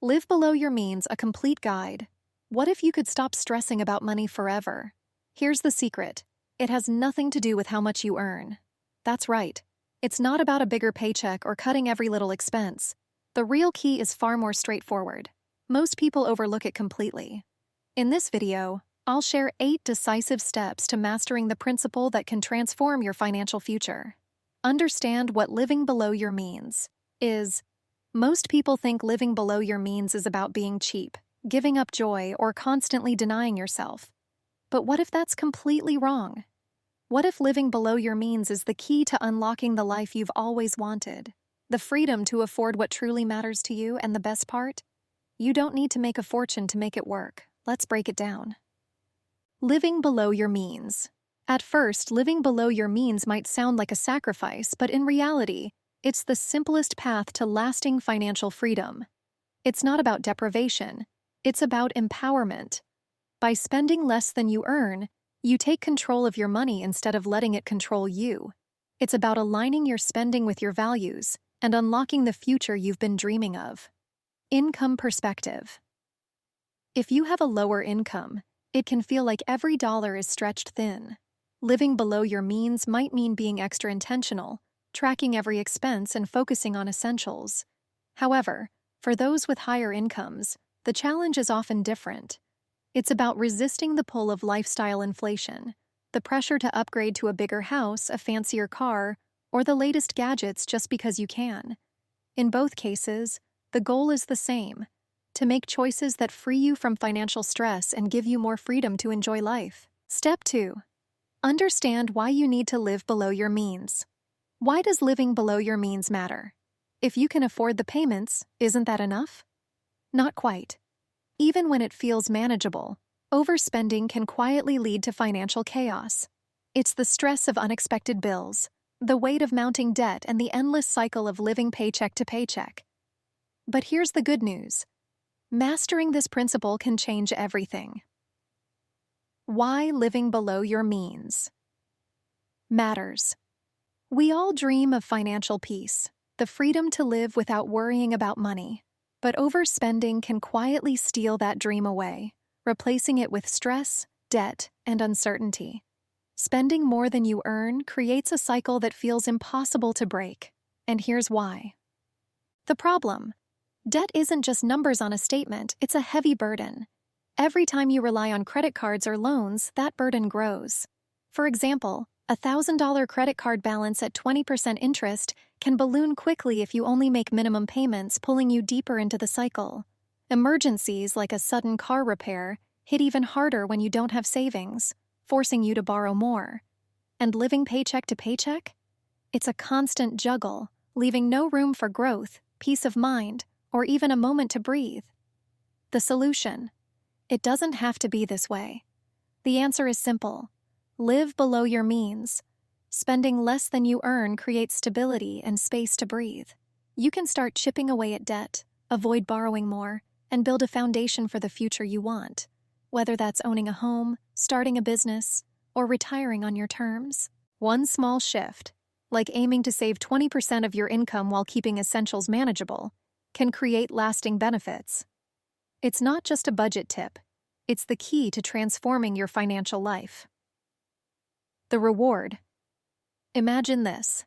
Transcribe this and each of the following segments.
Live Below Your Means, a complete guide. What if you could stop stressing about money forever? Here's the secret. It has nothing to do with how much you earn. That's right. It's not about a bigger paycheck or cutting every little expense. The real key is far more straightforward. Most people overlook it completely. In this video, I'll share 8 decisive steps to mastering the principle that can transform your financial future. Understand what living below your means is. Most people think living below your means is about being cheap, giving up joy, or constantly denying yourself. But what if that's completely wrong? What if living below your means is the key to unlocking the life you've always wanted? The freedom to afford what truly matters to you, and the best part? You don't need to make a fortune to make it work. Let's break it down. Living below your means. At first, living below your means might sound like a sacrifice, but in reality, it's the simplest path to lasting financial freedom. It's not about deprivation. It's about empowerment. By spending less than you earn, you take control of your money instead of letting it control you. It's about aligning your spending with your values and unlocking the future you've been dreaming of. Income perspective. If you have a lower income, it can feel like every dollar is stretched thin. Living below your means might mean being extra intentional, tracking every expense and focusing on essentials. However, for those with higher incomes, the challenge is often different. It's about resisting the pull of lifestyle inflation, the pressure to upgrade to a bigger house, a fancier car, or the latest gadgets just because you can. In both cases, the goal is the same: to make choices that free you from financial stress and give you more freedom to enjoy life. Step 2. Understand why you need to live below your means. Why does living below your means matter? If you can afford the payments, isn't that enough? Not quite. Even when it feels manageable, overspending can quietly lead to financial chaos. It's the stress of unexpected bills, the weight of mounting debt, and the endless cycle of living paycheck to paycheck. But here's the good news. Mastering this principle can change everything. Why living below your means matters. We all dream of financial peace, the freedom to live without worrying about money. But overspending can quietly steal that dream away, replacing it with stress, debt, and uncertainty. Spending more than you earn creates a cycle that feels impossible to break. And here's why. The problem: debt isn't just numbers on a statement, it's a heavy burden. Every time you rely on credit cards or loans, that burden grows. For example, a $1,000 credit card balance at 20% interest can balloon quickly if you only make minimum payments, pulling you deeper into the cycle. Emergencies, like a sudden car repair, hit even harder when you don't have savings, forcing you to borrow more. And living paycheck to paycheck? It's a constant juggle, leaving no room for growth, peace of mind, or even a moment to breathe. The solution: it doesn't have to be this way. The answer is simple. Live below your means. Spending less than you earn creates stability and space to breathe. You can start chipping away at debt, avoid borrowing more, and build a foundation for the future you want, whether that's owning a home, starting a business, or retiring on your terms. One small shift, like aiming to save 20% of your income while keeping essentials manageable, can create lasting benefits. It's not just a budget tip. It's the key to transforming your financial life. The reward. Imagine this.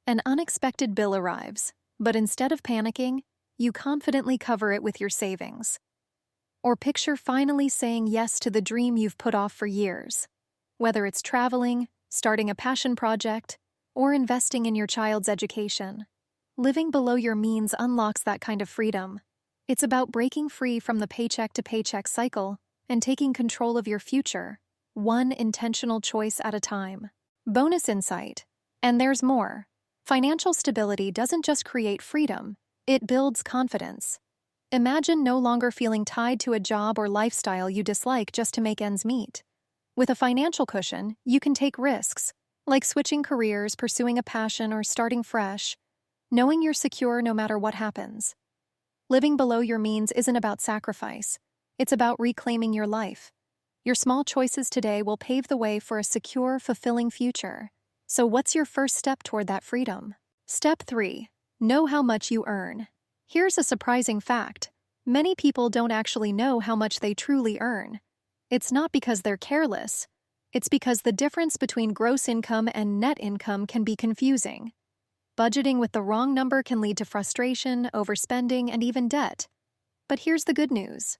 An unexpected bill arrives, but instead of panicking, you confidently cover it with your savings. Or picture finally saying yes to the dream you've put off for years. Whether it's traveling, starting a passion project, or investing in your child's education, living below your means unlocks that kind of freedom. It's about breaking free from the paycheck to paycheck cycle and taking control of your future, one intentional choice at a time. Bonus insight. And there's more. Financial stability doesn't just create freedom, it builds confidence. Imagine no longer feeling tied to a job or lifestyle you dislike just to make ends meet. With a financial cushion, you can take risks, like switching careers, pursuing a passion, or starting fresh, knowing you're secure no matter what happens. Living below your means isn't about sacrifice. It's about reclaiming your life. Your small choices today will pave the way for a secure, fulfilling future. So what's your first step toward that freedom? Step 3. Know how much you earn. Here's a surprising fact. Many people don't actually know how much they truly earn. It's not because they're careless. It's because the difference between gross income and net income can be confusing. Budgeting with the wrong number can lead to frustration, overspending, and even debt. But here's the good news.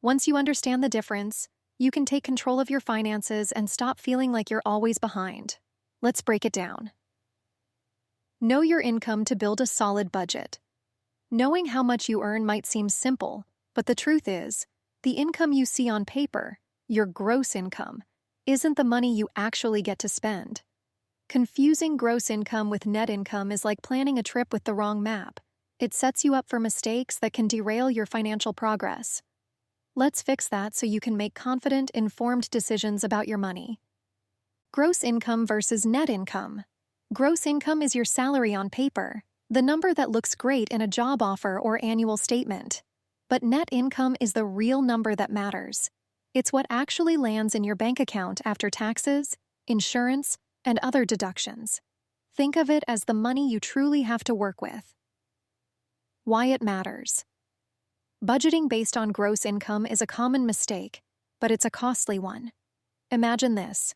Once you understand the difference, you can take control of your finances and stop feeling like you're always behind. Let's break it down. Know your income to build a solid budget. Knowing how much you earn might seem simple, but the truth is, the income you see on paper, your gross income, isn't the money you actually get to spend. Confusing gross income with net income is like planning a trip with the wrong map. It sets you up for mistakes that can derail your financial progress. Let's fix that so you can make confident, informed decisions about your money. Gross income versus net income. Gross income is your salary on paper, the number that looks great in a job offer or annual statement. But net income is the real number that matters. It's what actually lands in your bank account after taxes, insurance, and other deductions. Think of it as the money you truly have to work with. Why it matters. Budgeting based on gross income is a common mistake, but it's a costly one. Imagine this.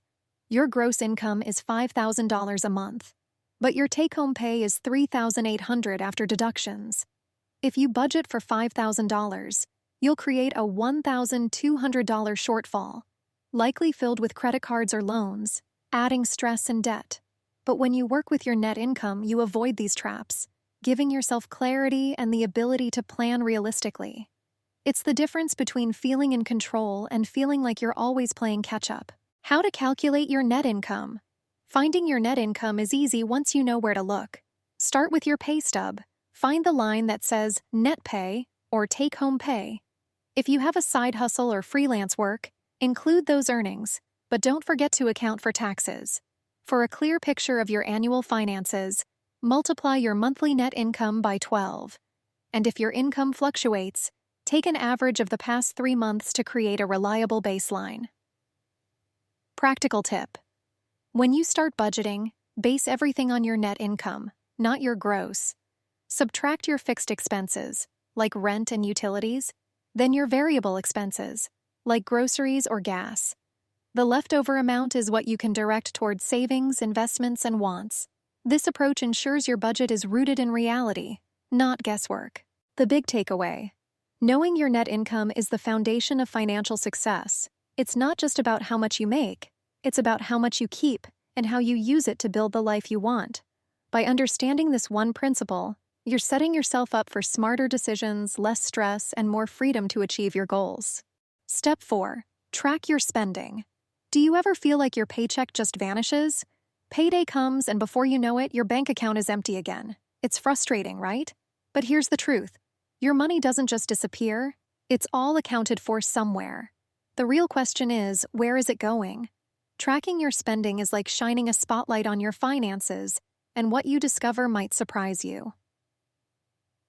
Your gross income is $5,000 a month, but your take-home pay is $3,800 after deductions. If you budget for $5,000, you'll create a $1,200 shortfall, likely filled with credit cards or loans, adding stress and debt. But when you work with your net income, you avoid these traps, giving yourself clarity and the ability to plan realistically. It's the difference between feeling in control and feeling like you're always playing catch-up. How to calculate your net income. Finding your net income is easy once you know where to look. Start with your pay stub. Find the line that says net pay or take-home pay. If you have a side hustle or freelance work, include those earnings, but don't forget to account for taxes. For a clear picture of your annual finances, multiply your monthly net income by 12. And if your income fluctuates, take an average of the past 3 months to create a reliable baseline. Practical tip. When you start budgeting, base everything on your net income, not your gross. Subtract your fixed expenses, like rent and utilities, then your variable expenses, like groceries or gas. The leftover amount is what you can direct towards savings, investments, and wants. This approach ensures your budget is rooted in reality, not guesswork. The big takeaway. Knowing your net income is the foundation of financial success. It's not just about how much you make, it's about how much you keep and how you use it to build the life you want. By understanding this one principle, you're setting yourself up for smarter decisions, less stress, and more freedom to achieve your goals. Step 4. Track your spending. Do you ever feel like your paycheck just vanishes? Payday comes and before you know it, your bank account is empty again. It's frustrating, right? But here's the truth. Your money doesn't just disappear, it's all accounted for somewhere. The real question is, where is it going? Tracking your spending is like shining a spotlight on your finances, and what you discover might surprise you.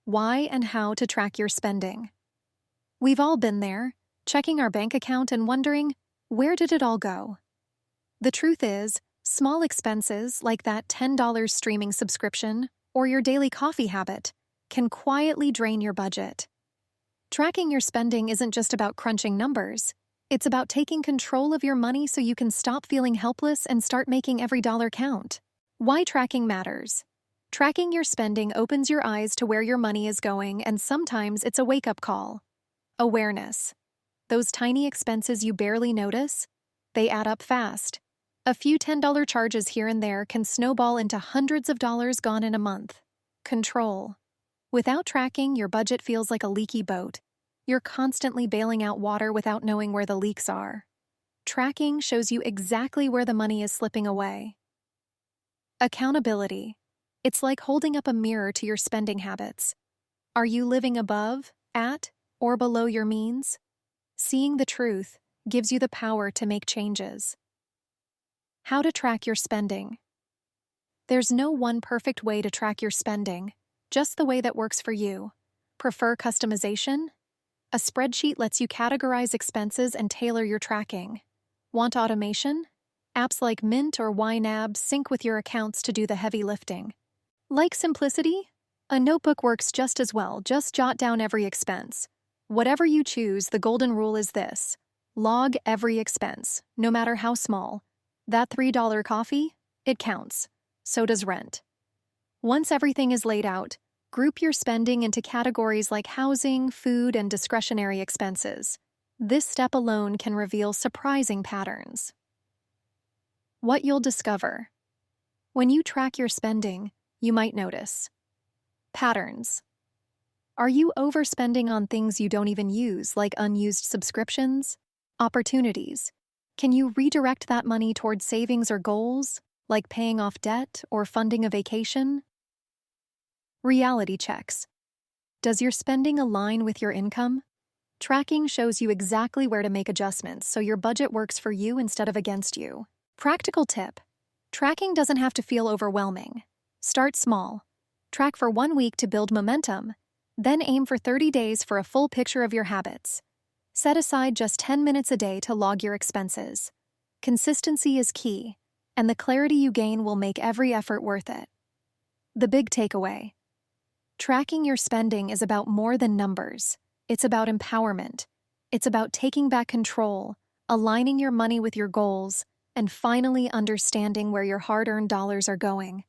Why and how to track your spending. We've all been there, checking our bank account and wondering, where did it all go? The truth is, small expenses like that $10 streaming subscription or your daily coffee habit can quietly drain your budget. Tracking your spending isn't just about crunching numbers. It's about taking control of your money so you can stop feeling helpless and start making every dollar count. Why tracking matters. Tracking your spending opens your eyes to where your money is going, and sometimes it's a wake-up call. Awareness. Those tiny expenses you barely notice, they add up fast. A few $10 charges here and there can snowball into hundreds of dollars gone in a month. Control. Without tracking, your budget feels like a leaky boat. You're constantly bailing out water without knowing where the leaks are. Tracking shows you exactly where the money is slipping away. Accountability. It's like holding up a mirror to your spending habits. Are you living above, at, or below your means? Seeing the truth gives you the power to make changes. How to track your spending. There's no one perfect way to track your spending, just the way that works for you. Prefer customization? A spreadsheet lets you categorize expenses and tailor your tracking. Want automation? Apps like Mint or YNAB sync with your accounts to do the heavy lifting. Like simplicity? A notebook works just as well. Just jot down every expense. Whatever you choose, the golden rule is this: log every expense, no matter how small. That $3 coffee? It counts. So does rent. Once everything is laid out, group your spending into categories like housing, food, and discretionary expenses. This step alone can reveal surprising patterns. What you'll discover. When you track your spending, you might notice patterns. Are you overspending on things you don't even use, like unused subscriptions? Opportunities. Can you redirect that money towards savings or goals, like paying off debt or funding a vacation? Reality checks. Does your spending align with your income? Tracking shows you exactly where to make adjustments so your budget works for you instead of against you. Practical tip. Tracking doesn't have to feel overwhelming. Start small. Track for 1 week to build momentum, then aim for 30 days for a full picture of your habits. Set aside just 10 minutes a day to log your expenses. Consistency is key, and the clarity you gain will make every effort worth it. The big takeaway. Tracking your spending is about more than numbers. It's about empowerment. It's about taking back control, aligning your money with your goals, and finally understanding where your hard-earned dollars are going.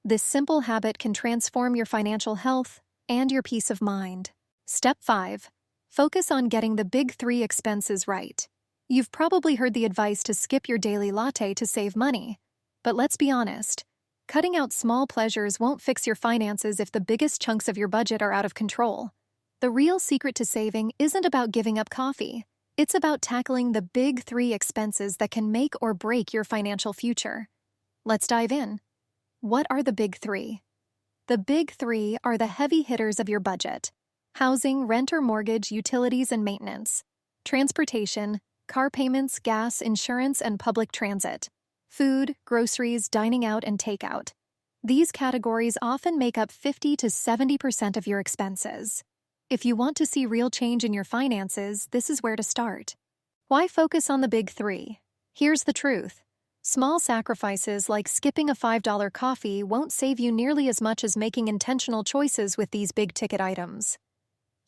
This simple habit can transform your financial health and your peace of mind. Step 5. Focus on getting the big 3 expenses right. You've probably heard the advice to skip your daily latte to save money. But let's be honest, cutting out small pleasures won't fix your finances if the biggest chunks of your budget are out of control. The real secret to saving isn't about giving up coffee. It's about tackling the big 3 expenses that can make or break your financial future. Let's dive in. What are the big 3? The big 3 are the heavy hitters of your budget: housing, rent or mortgage, utilities and maintenance; transportation, car payments, gas, insurance, and public transit; food, groceries, dining out, and takeout. These categories often make up 50 to 70% of your expenses. If you want to see real change in your finances, this is where to start. Why focus on the big 3? Here's the truth. Small sacrifices like skipping a $5 coffee won't save you nearly as much as making intentional choices with these big-ticket items.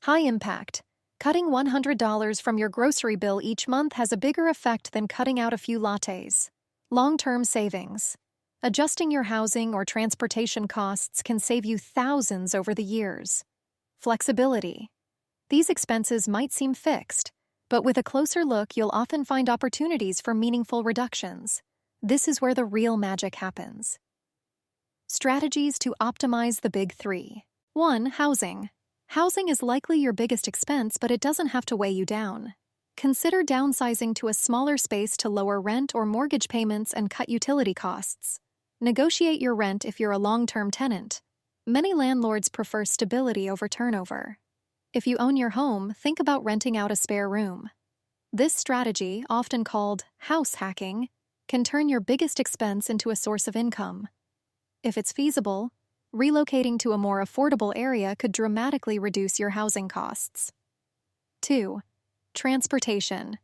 High impact. Cutting $100 from your grocery bill each month has a bigger effect than cutting out a few lattes. Long-term savings. Adjusting your housing or transportation costs can save you thousands over the years. Flexibility. These expenses might seem fixed, but with a closer look, you'll often find opportunities for meaningful reductions. This is where the real magic happens. Strategies to optimize the big 3. 1. Housing. Housing is likely your biggest expense, but it doesn't have to weigh you down. Consider downsizing to a smaller space to lower rent or mortgage payments and cut utility costs. Negotiate your rent if you're a long-term tenant. Many landlords prefer stability over turnover. If you own your home, think about renting out a spare room. This strategy, often called house hacking, can turn your biggest expense into a source of income. If it's feasible, relocating to a more affordable area could dramatically reduce your housing costs. 2. Transportation.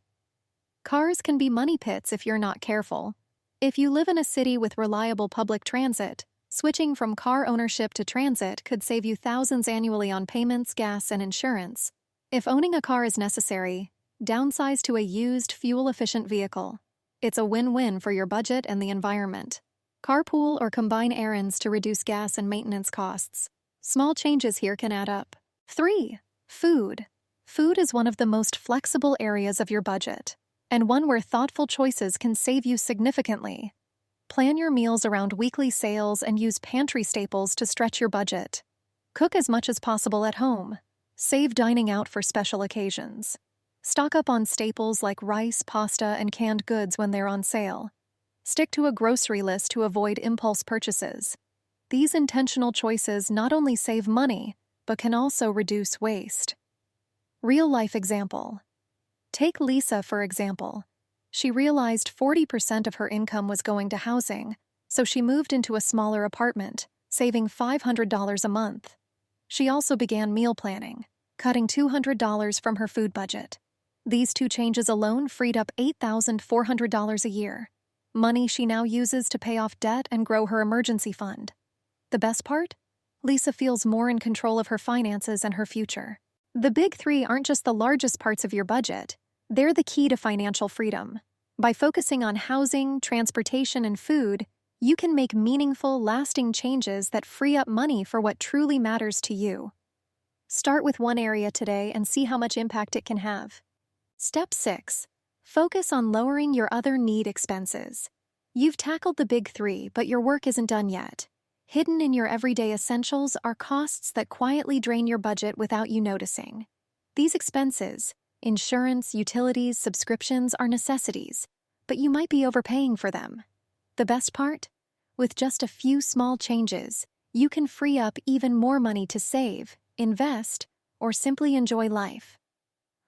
Cars can be money pits if you're not careful. If you live in a city with reliable public transit, switching from car ownership to transit could save you thousands annually on payments, gas, and insurance. If owning a car is necessary, downsize to a used, fuel-efficient vehicle. It's a win-win for your budget and the environment. Carpool or combine errands to reduce gas and maintenance costs. Small changes here can add up. 3. Food. Food is one of the most flexible areas of your budget, and one where thoughtful choices can save you significantly. Plan your meals around weekly sales and use pantry staples to stretch your budget. Cook as much as possible at home. Save dining out for special occasions. Stock up on staples like rice, pasta, and canned goods when they're on sale. Stick to a grocery list to avoid impulse purchases. These intentional choices not only save money, but can also reduce waste. Real-life example. Take Lisa, for example. She realized 40% of her income was going to housing, so she moved into a smaller apartment, saving $500 a month. She also began meal planning, cutting $200 from her food budget. These 2 changes alone freed up $8,400 a year, money she now uses to pay off debt and grow her emergency fund. The best part? Lisa feels more in control of her finances and her future. The big three aren't just the largest parts of your budget, they're the key to financial freedom. By focusing on housing, transportation, and food, you can make meaningful, lasting changes that free up money for what truly matters to you. Start with one area today and see how much impact it can have. Step 6. Focus on lowering your other need expenses. You've tackled the big three, but your work isn't done yet. Hidden in your everyday essentials are costs that quietly drain your budget without you noticing. These expenses, insurance, utilities, subscriptions, are necessities, but you might be overpaying for them. The best part? With just a few small changes, you can free up even more money to save, invest, or simply enjoy life.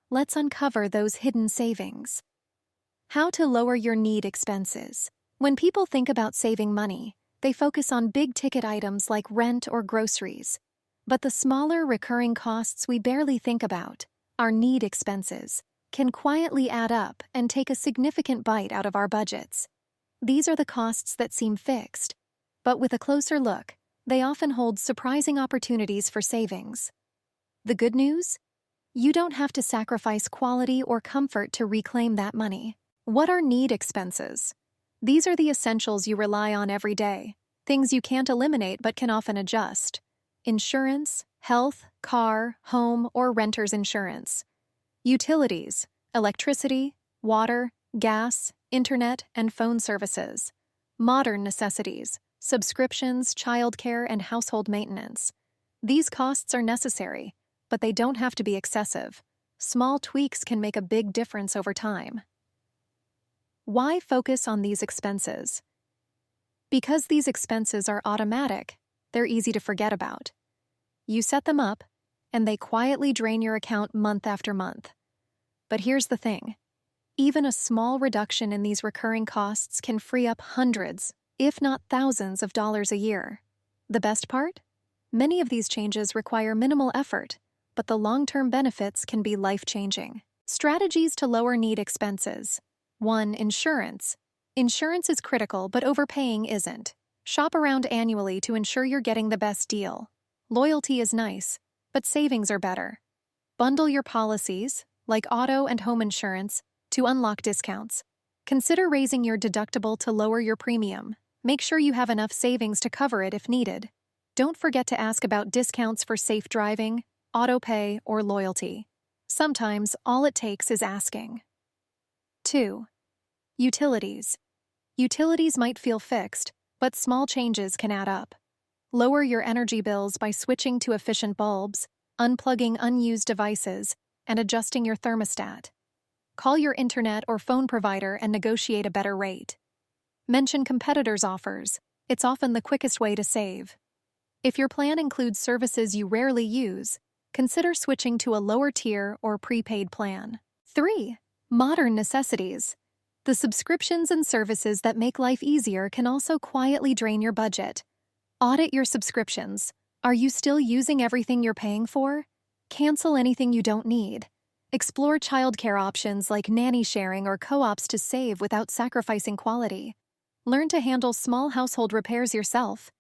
Let's uncover those hidden savings. How to lower your need expenses. When people think about saving money, they focus on big-ticket items like rent or groceries. But the smaller recurring costs we barely think about, our need expenses, can quietly add up and take a significant bite out of our budgets. These are the costs that seem fixed, but with a closer look, they often hold surprising opportunities for savings. The good news? You don't have to sacrifice quality or comfort to reclaim that money. What are need expenses? These are the essentials you rely on every day, things you can't eliminate but can often adjust. Insurance, health, car, home, or renter's insurance. Utilities, electricity, water, gas, internet, and phone services. Modern necessities, subscriptions, childcare, and household maintenance. These costs are necessary, but they don't have to be excessive. Small tweaks can make a big difference over time. Why focus on these expenses? Because these expenses are automatic, they're easy to forget about. You set them up, and they quietly drain your account month after month. But here's the thing. Even a small reduction in these recurring costs can free up hundreds, if not thousands of dollars a year. The best part? Many of these changes require minimal effort, but the long-term benefits can be life-changing. Strategies to lower need expenses. 1. Insurance. Insurance is critical, but overpaying isn't. Shop around annually to ensure you're getting the best deal. Loyalty is nice, but savings are better. Bundle your policies, like auto and home insurance, to unlock discounts. Consider raising your deductible to lower your premium. Make sure you have enough savings to cover it if needed. Don't forget to ask about discounts for safe driving, auto pay, or loyalty. Sometimes all it takes is asking. 2. Utilities. Utilities might feel fixed, but small changes can add up. Lower your energy bills by switching to efficient bulbs, unplugging unused devices, and adjusting your thermostat. Call your internet or phone provider and negotiate a better rate. Mention competitors' offers. It's often the quickest way to save. If your plan includes services you rarely use, consider switching to a lower tier or prepaid plan. 3. Modern necessities. The subscriptions and services that make life easier can also quietly drain your budget. Audit your subscriptions. Are you still using everything you're paying for? Cancel anything you don't need. Explore childcare options like nanny sharing or co-ops to save without sacrificing quality. Learn to handle small household repairs yourself.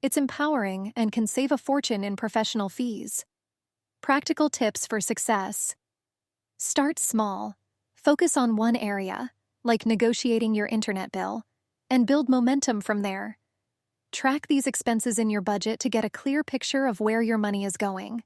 It's empowering and can save a fortune in professional fees. Practical tips for success. Start small. Focus on one area, like negotiating your internet bill, and build momentum from there. Track these expenses in your budget to get a clear picture of where your money is going.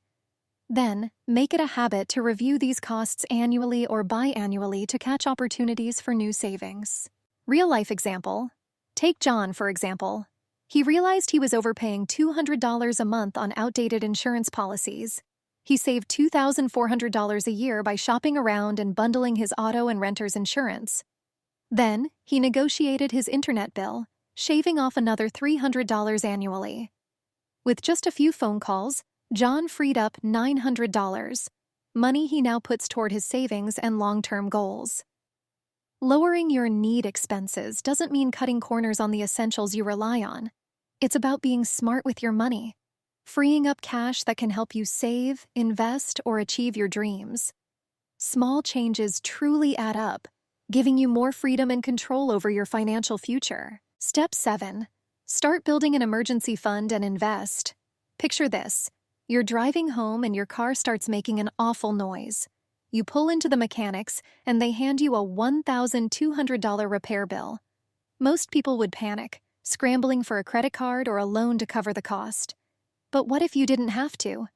Then, make it a habit to review these costs annually or biannually to catch opportunities for new savings. Real-life example. Take John, for example. He realized he was overpaying $200 a month on outdated insurance policies. He saved $2,400 a year by shopping around and bundling his auto and renter's insurance. Then, he negotiated his internet bill, shaving off another $300 annually. With just a few phone calls, John freed up $900, money he now puts toward his savings and long-term goals. Lowering your need expenses doesn't mean cutting corners on the essentials you rely on. It's about being smart with your money, freeing up cash that can help you save, invest, or achieve your dreams. Small changes truly add up, giving you more freedom and control over your financial future. Step 7. Start building an emergency fund and invest. Picture this. You're driving home and your car starts making an awful noise. You pull into the mechanics and they hand you a $1,200 repair bill. Most people would panic, scrambling for a credit card or a loan to cover the cost. But what if you didn't have to?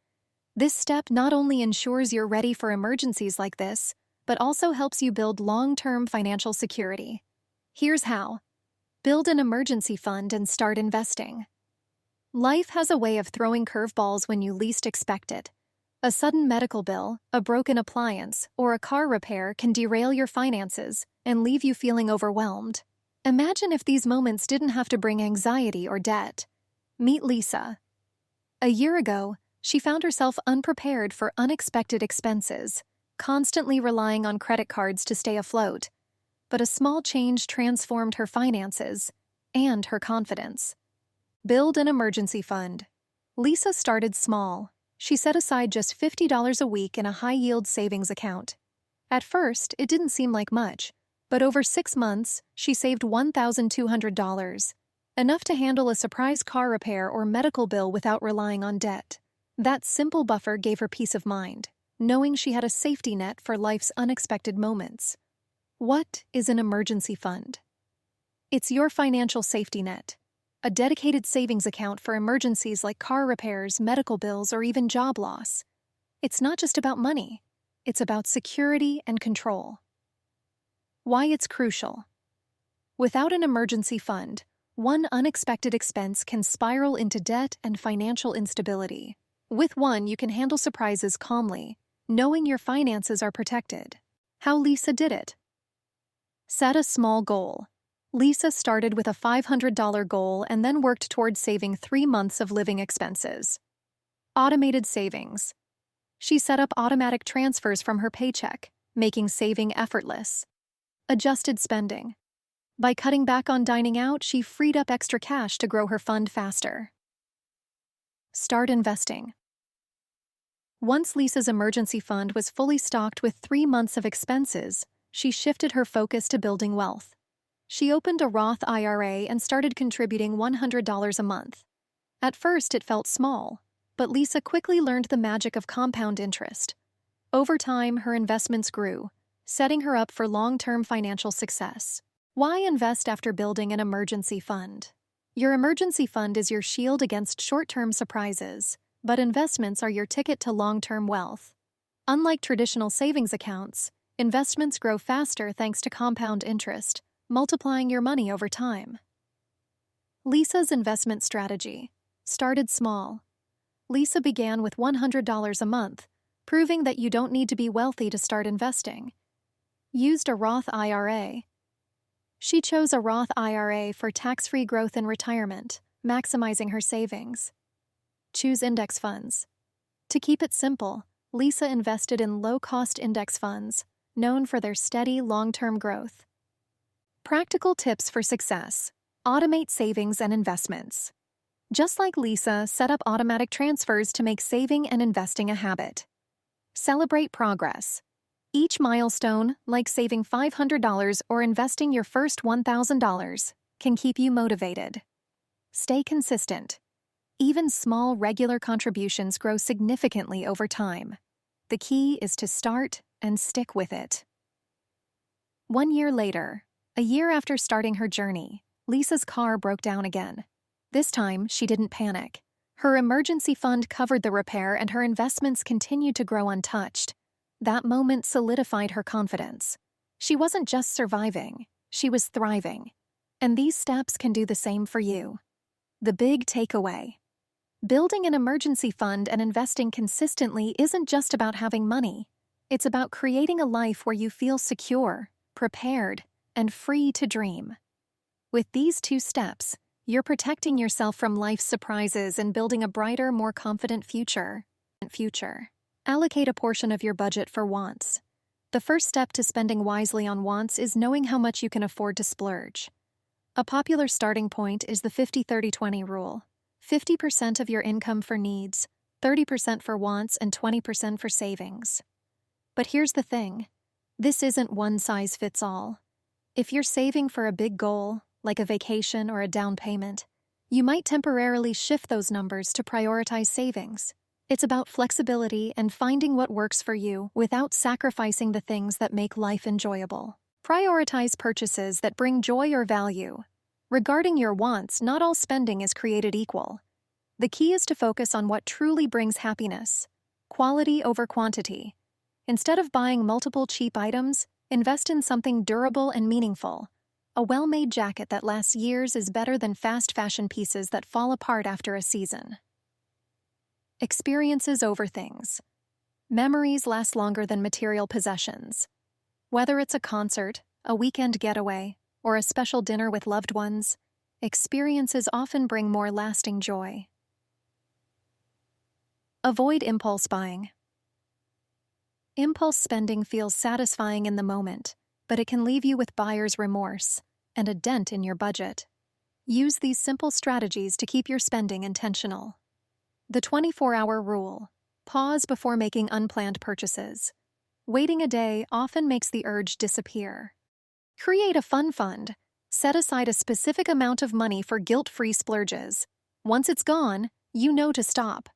This step not only ensures you're ready for emergencies like this, but also helps you build long-term financial security. Here's how. Build an emergency fund and start investing. Life has a way of throwing curveballs when you least expect it. A sudden medical bill, a broken appliance, or a car repair can derail your finances and leave you feeling overwhelmed. Imagine if these moments didn't have to bring anxiety or debt. Meet Lisa. A year ago, she found herself unprepared for unexpected expenses, constantly relying on credit cards to stay afloat. But a small change transformed her finances and her confidence. Build an emergency fund. Lisa started small. She set aside just $50 a week in a high-yield savings account. At first, it didn't seem like much, but over 6 months, she saved $1,200, enough to handle a surprise car repair or medical bill without relying on debt. That simple buffer gave her peace of mind, knowing she had a safety net for life's unexpected moments. What is an emergency fund? It's your financial safety net, a dedicated savings account for emergencies like car repairs, medical bills, or even job loss. It's not just about money, it's about security and control. Why it's crucial. Without an emergency fund, one unexpected expense can spiral into debt and financial instability. With one, you can handle surprises calmly, knowing your finances are protected. How Lisa did it. Set a small goal. Lisa started with a $500 goal and then worked towards saving 3 months of living expenses. Automated savings. She set up automatic transfers from her paycheck, making saving effortless. Adjusted spending. By cutting back on dining out, she freed up extra cash to grow her fund faster. Start investing. Once Lisa's emergency fund was fully stocked with 3 months of expenses, she shifted her focus to building wealth. She opened a Roth IRA and started contributing $100 a month. At first, it felt small, but Lisa quickly learned the magic of compound interest. Over time, her investments grew, setting her up for long-term financial success. Why invest after building an emergency fund? Your emergency fund is your shield against short-term surprises, but investments are your ticket to long-term wealth. Unlike traditional savings accounts, investments grow faster thanks to compound interest, multiplying your money over time. Lisa's investment strategy started small. Lisa began with $100 a month, proving that you don't need to be wealthy to start investing. Used a Roth IRA. She chose a Roth IRA for tax-free growth in retirement, maximizing her savings. Choose index funds. To keep it simple, Lisa invested in low-cost index funds, known for their steady long-term growth. Practical tips for success. Automate savings and investments. Just like Lisa, set up automatic transfers to make saving and investing a habit. Celebrate progress. Each milestone, like saving $500 or investing your first $1,000, can keep you motivated. Stay consistent. Even small, regular contributions grow significantly over time. The key is to start and stick with it. 1 year later, a year after starting her journey, Lisa's car broke down again. This time, she didn't panic. Her emergency fund covered the repair and her investments continued to grow untouched. That moment solidified her confidence. She wasn't just surviving, she was thriving. And these steps can do the same for you. The big takeaway. Building an emergency fund and investing consistently isn't just about having money. It's about creating a life where you feel secure, prepared, and free to dream. With these 2 steps, you're protecting yourself from life's surprises and building a brighter, more confident future. Allocate a portion of your budget for wants. The first step to spending wisely on wants is knowing how much you can afford to splurge. A popular starting point is the 50-30-20 rule. 50% of your income for needs, 30% for wants, and 20% for savings. But here's the thing. This isn't one size fits all. If you're saving for a big goal, like a vacation or a down payment, you might temporarily shift those numbers to prioritize savings. It's about flexibility and finding what works for you without sacrificing the things that make life enjoyable. Prioritize purchases that bring joy or value. Regarding your wants, not all spending is created equal. The key is to focus on what truly brings happiness, quality over quantity. Instead of buying multiple cheap items, invest in something durable and meaningful. A well-made jacket that lasts years is better than fast fashion pieces that fall apart after a season. Experiences over things. Memories last longer than material possessions. Whether it's a concert, a weekend getaway, or a special dinner with loved ones, experiences often bring more lasting joy. Avoid impulse buying. Impulse spending feels satisfying in the moment, but it can leave you with buyer's remorse and a dent in your budget. Use these simple strategies to keep your spending intentional. The 24-hour rule. Pause before making unplanned purchases. Waiting a day often makes the urge disappear. Create a fun fund. Set aside a specific amount of money for guilt-free splurges. Once it's gone, you know to stop.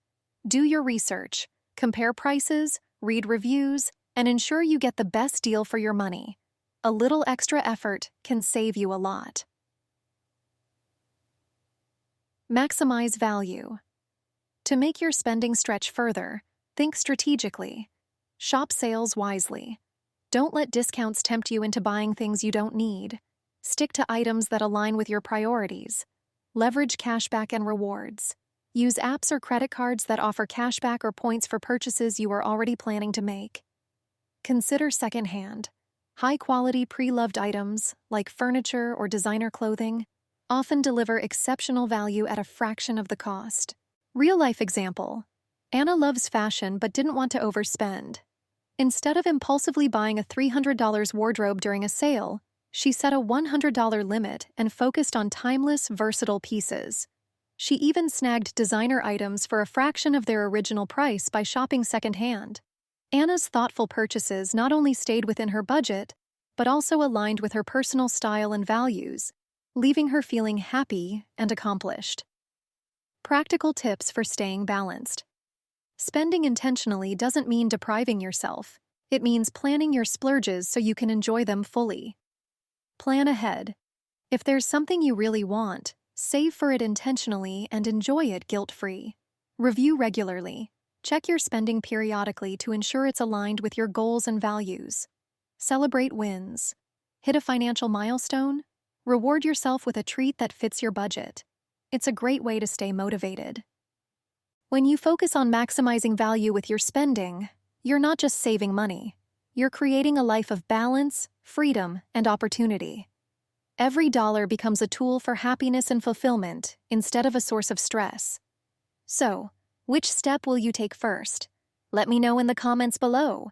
Do your research, compare prices, read reviews, and ensure you get the best deal for your money. A little extra effort can save you a lot. Maximize value. To make your spending stretch further, think strategically. Shop sales wisely. Don't let discounts tempt you into buying things you don't need. Stick to items that align with your priorities. Leverage cashback and rewards. Use apps or credit cards that offer cashback or points for purchases you are already planning to make. Consider secondhand. High-quality pre-loved items, like furniture or designer clothing, often deliver exceptional value at a fraction of the cost. Real-life example. Anna loves fashion but didn't want to overspend. Instead of impulsively buying a $300 wardrobe during a sale, she set a $100 limit and focused on timeless, versatile pieces. She even snagged designer items for a fraction of their original price by shopping secondhand. Anna's thoughtful purchases not only stayed within her budget, but also aligned with her personal style and values, leaving her feeling happy and accomplished. Practical tips for staying balanced. Spending intentionally doesn't mean depriving yourself. It means planning your splurges so you can enjoy them fully. Plan ahead. If there's something you really want, save for it intentionally and enjoy it guilt-free. Review regularly. Check your spending periodically to ensure it's aligned with your goals and values. Celebrate wins. Hit a financial milestone? Reward yourself with a treat that fits your budget. It's a great way to stay motivated. When you focus on maximizing value with your spending, you're not just saving money. You're creating a life of balance, freedom, and opportunity. Every dollar becomes a tool for happiness and fulfillment instead of a source of stress. So, which step will you take first? Let me know in the comments below.